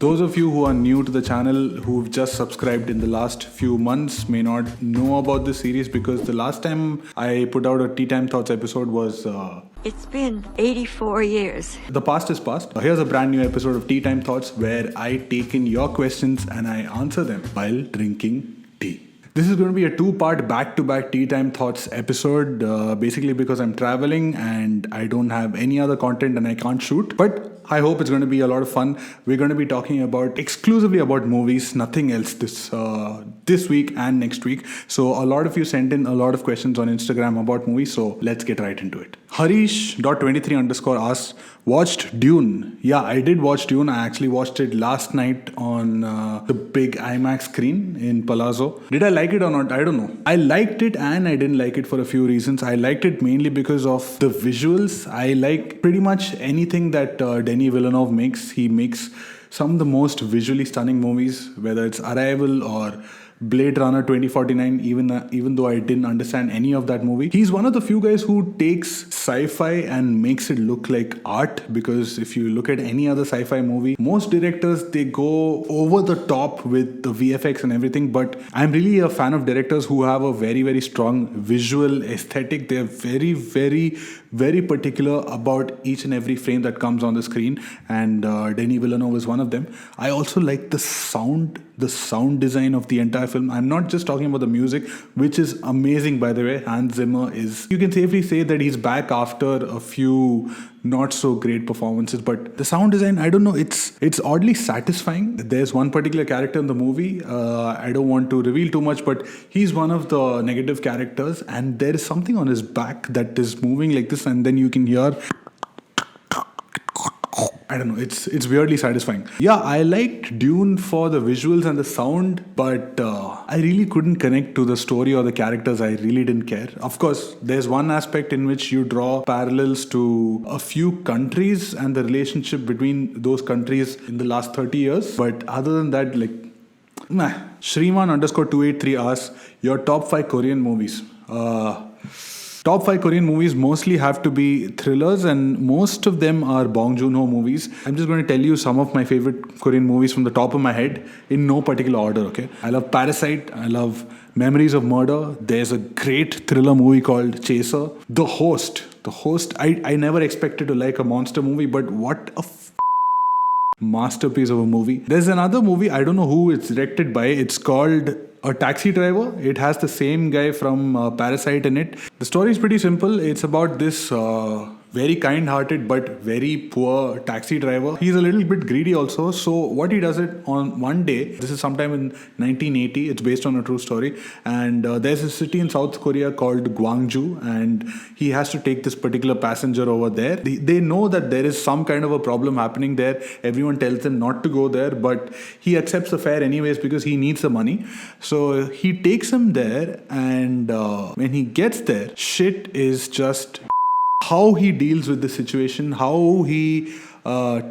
Those of you who are new to the channel, who've just subscribed in the last few months, may not know about this series because the last time I put out a Tea Time Thoughts episode was... It's been 84 years. The past is past. Here's a brand new episode of Tea Time Thoughts where I take in your questions and I answer them while drinking tea. This is going to be a two-part back-to-back Tea Time Thoughts episode, basically because I'm traveling and I don't have any other content and I can't shoot. But I hope it's going to be a lot of fun. We're going to be talking exclusively about movies, nothing else this week and next week. So a lot of you sent in a lot of questions on Instagram about movies, so let's get right into it. Harish.23_ asks, watched Dune? Yeah, I did watch Dune. I actually watched it last night on the big IMAX screen in Palazzo. Did I like it or not? I don't know. I liked it and I didn't like it for a few reasons. I liked it mainly because of the visuals. I like pretty much anything that Denis Villeneuve makes. He makes some of the most visually stunning movies, whether it's Arrival or Blade Runner 2049, even though I didn't understand any of that movie. He's one of the few guys who takes sci-fi and makes it look like art, because if you look at any other sci-fi movie, most directors, they go over the top with the VFX and everything, but I'm really a fan of directors who have a very, very strong visual aesthetic. They're very, very, very particular about each and every frame that comes on the screen, and Denis Villeneuve is one of them. I also like the sound design of the entire film. I'm not just talking about the music, which is amazing, by the way. Hans Zimmer you can safely say that he's back after a few not so great performances, but the sound design, I don't know, it's oddly satisfying. There's one particular character in the movie, I don't want to reveal too much, but he's one of the negative characters, and there is something on his back that is moving like this, and then you can hear, I don't know, it's weirdly satisfying. Yeah, I liked Dune for the visuals and the sound, but I really couldn't connect to the story or the characters. I really didn't care. Of course, there's one aspect in which you draw parallels to a few countries and the relationship between those countries in the last 30 years. But other than that, Shriman_283 asks, your top 5 Korean movies. Top 5 Korean movies mostly have to be thrillers, and most of them are Bong Joon-ho movies. I'm just going to tell you some of my favorite Korean movies from the top of my head in no particular order, okay? I love Parasite. I love Memories of Murder. There's a great thriller movie called Chaser. The Host. I never expected to like a monster movie, but what a masterpiece of a movie. There's another movie, I don't know who it's directed by. It's called A Taxi Driver. It has the same guy from Parasite in it. The story is pretty simple. It's about this very kind-hearted but very poor taxi driver. He's a little bit greedy also. So what he does it on one day, this is sometime in 1980, it's based on a true story, and there's a city in South Korea called Gwangju, and he has to take this particular passenger over there. They know that there is some kind of a problem happening there. Everyone tells him not to go there, but he accepts the fare anyways because he needs the money. So he takes him there, and when he gets there, shit is just... How he deals with the situation, how he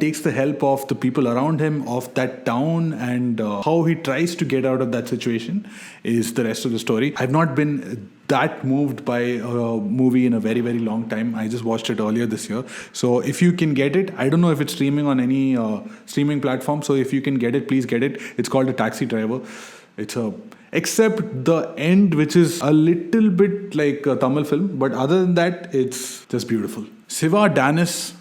takes the help of the people around him, of that town, and how he tries to get out of that situation is the rest of the story. I've not been that moved by a movie in a very, very long time. I just watched it earlier this year. So if you can get it, I don't know if it's streaming on any streaming platform. So if you can get it, please get it. It's called A Taxi Driver. Except the end, which is a little bit like a Tamil film, but other than that, it's just beautiful. Siva Danis,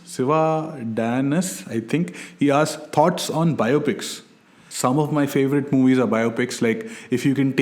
I think, he asks, thoughts on biopics. Some of my favorite movies are biopics. Like if you can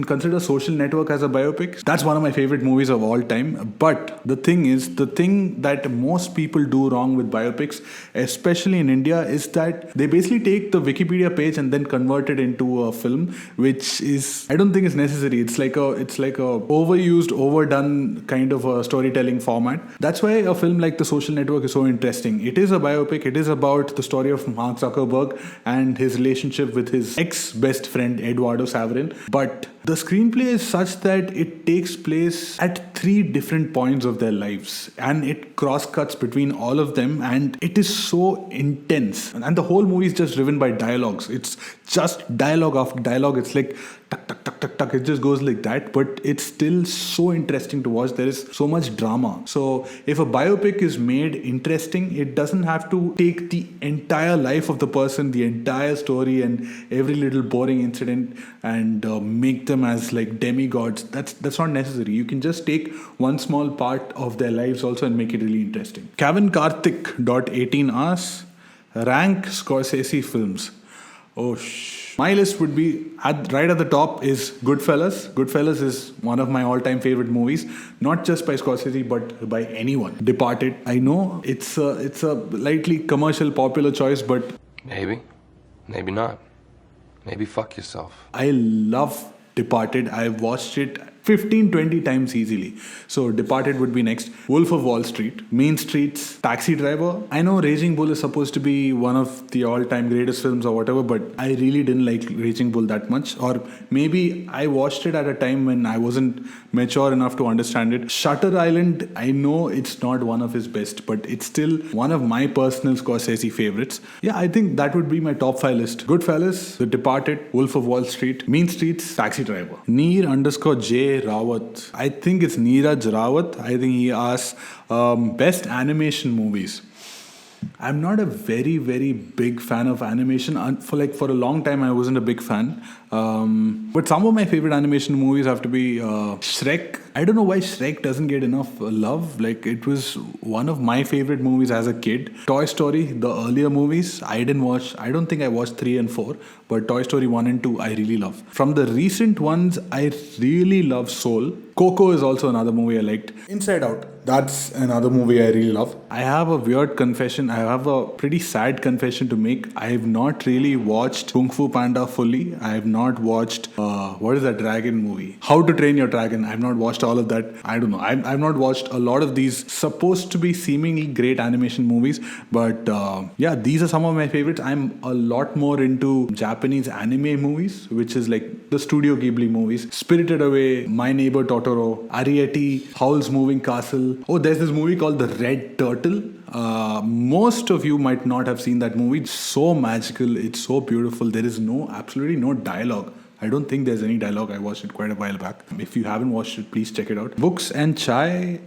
consider Social Network as a biopic, that's one of my favorite movies of all time. But the thing that most people do wrong with biopics, especially in India, is that they basically take the Wikipedia page and then convert it into a film, which is, I don't think it's necessary. It's like a overused, overdone kind of a storytelling format. That's why a film like The Social Network is so interesting. It is a biopic. It is about the story of Mark Zuckerberg and his relationship with his ex-best friend Eduardo Saverin, but The screenplay is such that it takes place at 3 different points of their lives and it cross cuts between all of them, and it is so intense. And the whole movie is just driven by dialogues. It's just dialogue after dialogue. It's like tuck, tuck, tuck, tuck, tuck. It just goes like that, but it's still so interesting to watch. There is so much drama. So if a biopic is made interesting, it doesn't have to take the entire life of the person, the entire story, and every little boring incident and make them as like demigods. That's not necessary. You can just take one small part of their lives also and make it really interesting. Kevin Karthik.18 asks, rank Scorsese films. My list would be right at the top is Goodfellas. Goodfellas is one of my all-time favorite movies, not just by Scorsese but by anyone. Departed. I know it's a lightly commercial popular choice, but maybe not. Maybe fuck yourself. I love Departed. I've watched it 15-20 times easily. So Departed would be next. Wolf of Wall Street, Mean Streets, Taxi Driver. I know Raging Bull is supposed to be one of the all-time greatest films or whatever, but I really didn't like Raging Bull that much. Or maybe I watched it at a time when I wasn't mature enough to understand it. Shutter Island, I know it's not one of his best, but it's still one of my personal Scorsese favorites. Yeah, I think that would be my top 5 list. Goodfellas, The Departed, Wolf of Wall Street, Mean Streets, Taxi Driver. Neer_J Rawat. I think it's Neeraj Rawat. I think he asks best animation movies. I'm not a very, very big fan of animation. For a long time, I wasn't a big fan. But some of my favorite animation movies have to be Shrek. I don't know why Shrek doesn't get enough love. Like, it was one of my favorite movies as a kid. Toy Story, the earlier movies, I don't think I watched 3 and 4, but Toy Story 1 and 2, I really love. From the recent ones, I really love Soul. Coco is also another movie I liked. Inside Out, that's another movie I really love. I have a weird confession. I have a pretty sad confession to make. I have not really watched Kung Fu Panda fully. I have not watched, what is that dragon movie? How to Train Your Dragon. I have not watched all of that. I don't know. I've not watched a lot of these supposed to be seemingly great animation movies. But yeah, these are some of my favorites. I'm a lot more into Japanese anime movies, which is like the Studio Ghibli movies. Spirited Away, My Neighbor Totoro, Arrietty, Howl's Moving Castle. Oh, there's this movie called The Red Turtle. Most of you might not have seen that movie. It's so magical. It's so beautiful. There is absolutely no dialogue. I don't think there's any dialogue. I watched it quite a while back. If you haven't watched it, please check it out. Books and Chai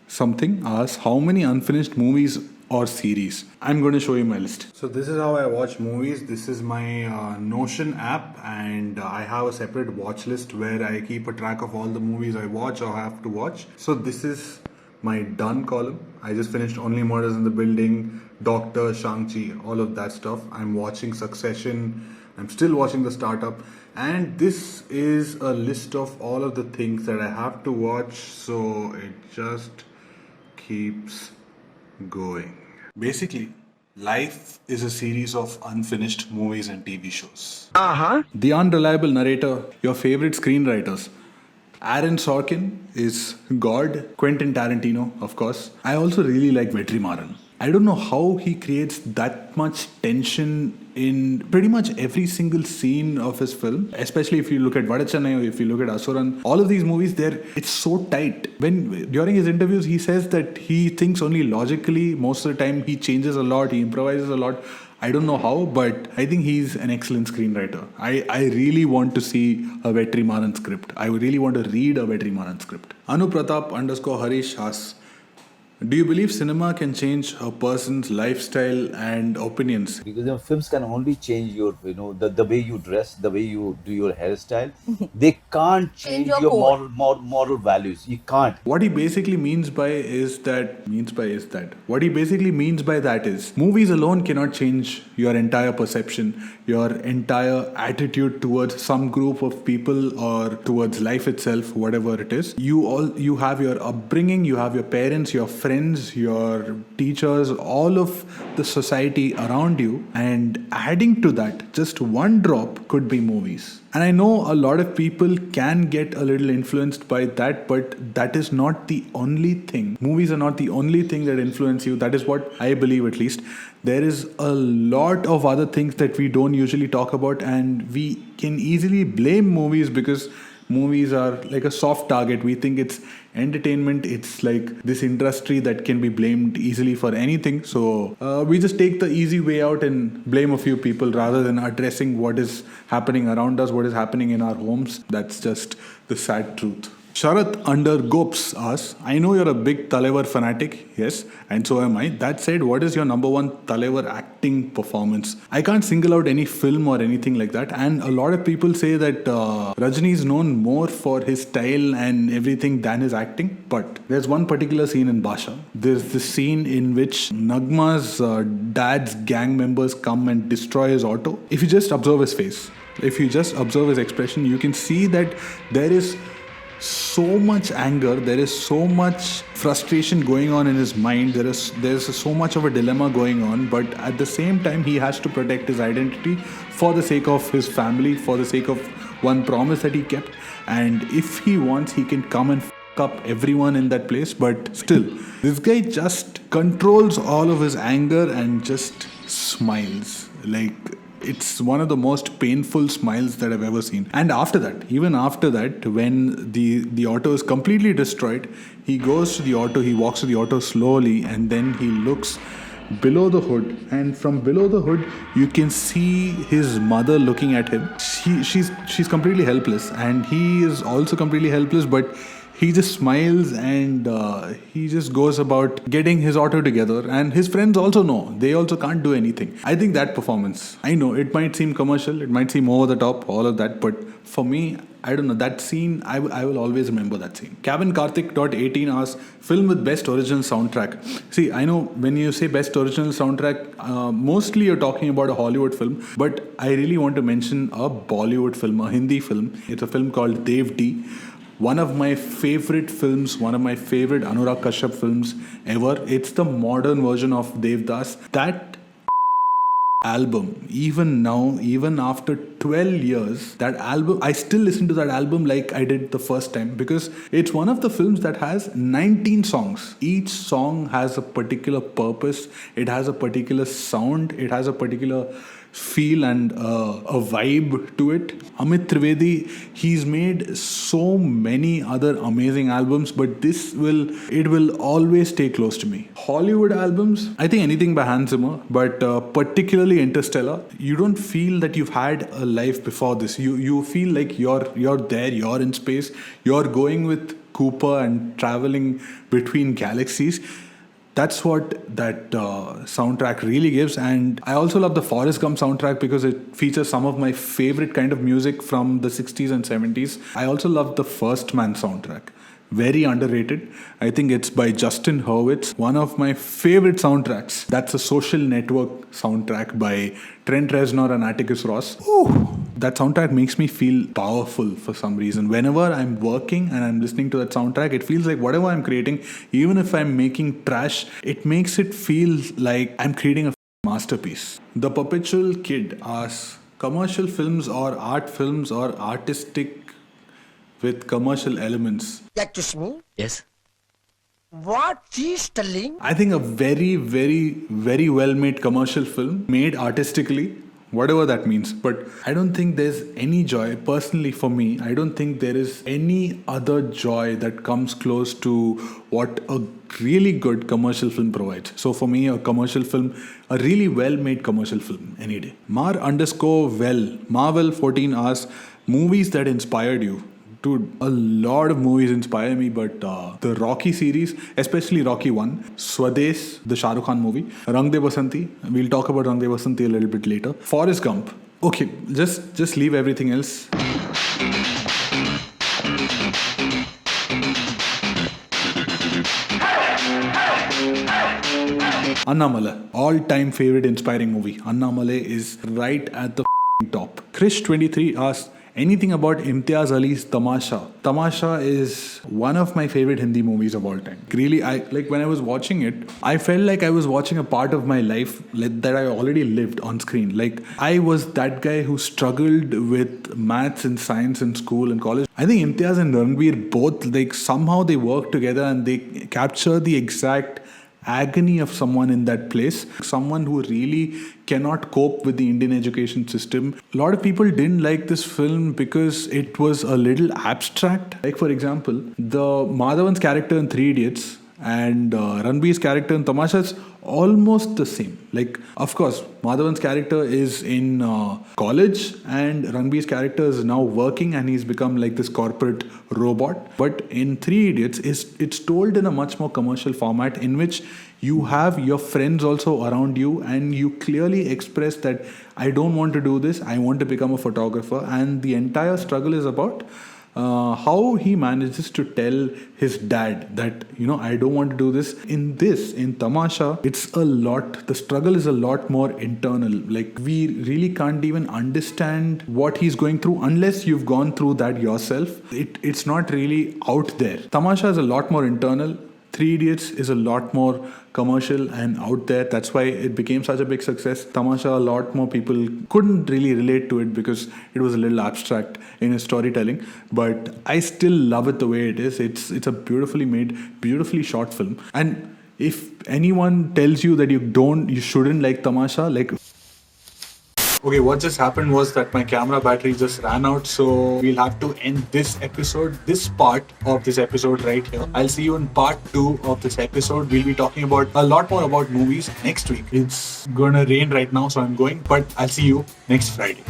something asks, how many unfinished movies or series? I'm going to show you my list. So this is how I watch movies. This is my Notion app, and I have a separate watch list where I keep a track of all the movies I watch or have to watch. So this is my done column. I just finished Only Murders in the Building, Doctor, Shang-Chi, all of that stuff. I'm watching Succession. I'm still watching The Startup. And this is a list of all of the things that I have to watch. So it just keeps going. Basically, life is a series of unfinished movies and TV shows. The Unreliable Narrator, your favorite screenwriters. Aaron Sorkin is God. Quentin Tarantino, of course. I also really like Vetrimaaran. I don't know how he creates that much tension in pretty much every single scene of his film. Especially if you look at Vadachannai or if you look at Asuran. All of these movies, it's so tight. During his interviews, he says that he thinks only logically. Most of the time, he changes a lot. He improvises a lot. I don't know how, but I think he's an excellent screenwriter. I really want to see a Vetrimaaran script. I really want to read a Vetrimaaran script. Anupratap_Harish asks, do you believe cinema can change a person's lifestyle and opinions? Because films can only change your, the way you dress, the way you do your hairstyle. They can't change your moral values. You can't. What he basically means by that is movies alone cannot change your entire perception, your entire attitude towards some group of people or towards life itself, whatever it is. You have your upbringing, you have your parents, your friends, your teachers, all of the society around you, and adding to that, just one drop could be movies. And I know a lot of people can get a little influenced by that, but that is not the only thing. Movies are not the only thing that influence you. That is what I believe, at least. There is a lot of other things that we don't usually talk about, and we can easily blame movies because movies are like a soft target. We think it's entertainment. It's like this industry that can be blamed easily for anything. So we just take the easy way out and blame a few people rather than addressing what is happening around us, what is happening in our homes. That's just the sad truth. Sharath under Gops asks, I know you're a big Talevar fanatic, yes, and so am I. That said, what is your number one Talevar acting performance? I can't single out any film or anything like that, and a lot of people say that Rajni is known more for his style and everything than his acting, but there's one particular scene in Basha. There's this scene in which Nagma's dad's gang members come and destroy his auto. If you just observe his face, if you just observe his expression, you can see that there is so much anger, there is so much frustration going on in his mind, there's so much of a dilemma going on, but at the same time he has to protect his identity for the sake of his family, for the sake of one promise that he kept, and if he wants he can come and up everyone in that place, but still this guy just controls all of his anger and just smiles. Like, it's one of the most painful smiles that I've ever seen. And after that, even after that, when the auto is completely destroyed, he goes to the auto, he walks to the auto slowly, and then he looks below the hood, and from below the hood you can see his mother looking at him. She's completely helpless, and he is also completely helpless, but he just smiles and he just goes about getting his auto together, and his friends also know. They also can't do anything. I think that performance, I know it might seem commercial, it might seem over the top, all of that, but for me, I don't know, that scene, I will always remember that scene. Kevin Karthik.18 asks, film with best original soundtrack. See, I know when you say best original soundtrack, mostly you're talking about a Hollywood film, but I really want to mention a Bollywood film, a Hindi film. It's a film called Dev D. One of my favorite films, one of my favorite Anurag Kashyap films ever. It's the modern version of Devdas. That album, even now, even after 12 years, that album, I still listen to that album like I did the first time, because it's one of the films that has 19 songs. Each song has a particular purpose, it has a particular sound, it has a particular feel and a vibe to it. Amit Trivedi, he's made so many other amazing albums, but it will always stay close to me. Hollywood albums, I think anything by Hans Zimmer, but particularly Interstellar. You don't feel that you've had a life before this. You feel like you're there, you're in space, you're going with Cooper and traveling between galaxies. That's what that soundtrack really gives. And I also love the Forrest Gump soundtrack because it features some of my favorite kind of music from the 60s and 70s. I also love the First Man soundtrack. Very underrated. I think it's by Justin Hurwitz. One of my favorite soundtracks. That's a Social Network soundtrack by Trent Reznor and Atticus Ross. Ooh, that soundtrack makes me feel powerful for some reason. Whenever I'm working and I'm listening to that soundtrack, it feels like whatever I'm creating, even if I'm making trash, it makes it feel like I'm creating a masterpiece. The Perpetual Kid asks, commercial films or art films or artistic with commercial elements. Excuse me? Yes. What is telling? I think a very, very, very well-made commercial film, made artistically, whatever that means. But I don't think there's any joy, personally for me, I don't think there is any other joy that comes close to what a really good commercial film provides. So for me, a commercial film, a really well-made commercial film, any day. Marvel 14 asks, movies that inspired you. Dude, a lot of movies inspire me, but the Rocky series, especially Rocky 1, Swades, the Shah Rukh Khan movie, Rang De Basanti, we'll talk about Rang De Basanti a little bit later, Forrest Gump. Okay, just leave everything else. Annamala, all-time favorite inspiring movie. Annamala is right at the top. Krish23 asks, anything about Imtiaz Ali's Tamasha? Tamasha is one of my favorite Hindi movies of all time. Really, when I was watching it, I felt like I was watching a part of my life that I already lived on screen. Like, I was that guy who struggled with maths and science in school and college. I think Imtiaz and Ranveer both, somehow they work together and they capture the exact agony of someone in that place, someone who really cannot cope with the Indian education system. A lot of people didn't like this film because it was a little abstract. Like, for example, the Madhavan's character in Three Idiots and Ranbir's character in Tamasha is almost the same. Like, of course, Madhavan's character is in college and Ranbir's character is now working and he's become like this corporate robot. But in Three Idiots, it's told in a much more commercial format in which you have your friends also around you and you clearly express that I don't want to do this, I want to become a photographer. And the entire struggle is about how he manages to tell his dad that, I don't want to do this. In Tamasha, it's a lot, the struggle is a lot more internal. Like, we really can't even understand what he's going through unless you've gone through that yourself. It's not really out there. Tamasha is a lot more internal. Three Idiots is a lot more commercial and out there. That's why it became such a big success. Tamasha, a lot more people couldn't really relate to it because it was a little abstract in its storytelling. But I still love it the way it is. It's a beautifully made, beautifully shot film. And if anyone tells you that you shouldn't like Tamasha, like... Okay, what just happened was that my camera battery just ran out, so we'll have to end this part of this episode right here. I'll see you in part 2 of this episode. We'll be talking about a lot more about movies next week. It's gonna rain right now, so I'm going, but I'll see you next Friday.